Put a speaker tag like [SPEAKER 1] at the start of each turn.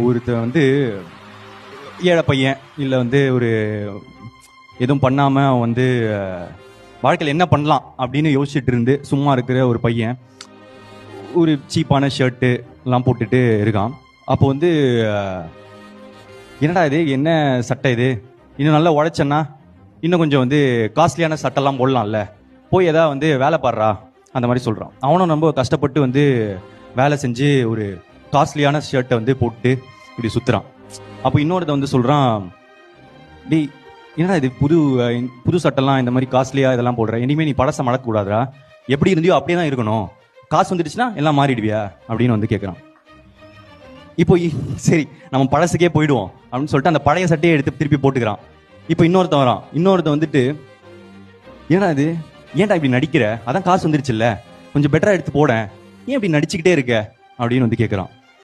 [SPEAKER 1] ஒருத்தன் வந்து ஏழை பையன், இல்லை வந்து ஒரு எதுவும் பண்ணாமல் அவன் வந்து வாழ்க்கையில் என்ன பண்ணலாம் அப்படின்னு யோசிச்சுட்டு இருந்து சும்மா இருக்கிற ஒரு பையன் ஒரு சீப்பான ஷர்ட்டு எல்லாம் போட்டுட்டு இருக்கான். அப்போ வந்து என்னடா இது, என்ன சட்டை இது, இன்னும் நல்லா உழைச்சேன்னா இன்னும் கொஞ்சம் வந்து காஸ்ட்லியான சட்டைலாம் போடலாம்ல, போய் எதாவது வந்து வேலை பாடுறா அந்த மாதிரி சொல்கிறான். அவனும் ரொம்ப கஷ்டப்பட்டு வந்து வேலை செஞ்சு ஒரு காஸ்ட்லியான ஷர்ட்டை வந்து போட்டு இப்படி சுற்றுறான். அப்போ இன்னொருத்த வந்து சொல்கிறான், டேய் என்னடா இது புது சட்டெல்லாம் இந்த மாதிரி காஸ்ட்லியாக இதெல்லாம் போடுற, இனிமேல் நீ பழசை மறக்கக்கூடாதுரா, எப்படி இருந்தியோ அப்படியே தான் இருக்கணும், காசு வந்துடுச்சுன்னா எல்லாம் மாறிடுவியா அப்படின்னு வந்து கேட்குறான். இப்போ சரி நம்ம பழசுக்கே போயிடுவோம் அப்படின்னு சொல்லிட்டு அந்த பழைய சட்டையை எடுத்து திருப்பி போட்டுக்கிறான். இப்போ இன்னொருத்தன் வரான். இன்னொருத்தன் வந்துட்டு, ஏன்னா இது ஏன்டா இப்படி நடிக்கிற, அதான் காசு வந்துருச்சுல்ல, கொஞ்சம் பெட்டரா எடுத்து போட, ஏன் இப்படி நடிச்சுக்கிட்டே இருக்க அப்படின்னு வந்து கேட்குறான்.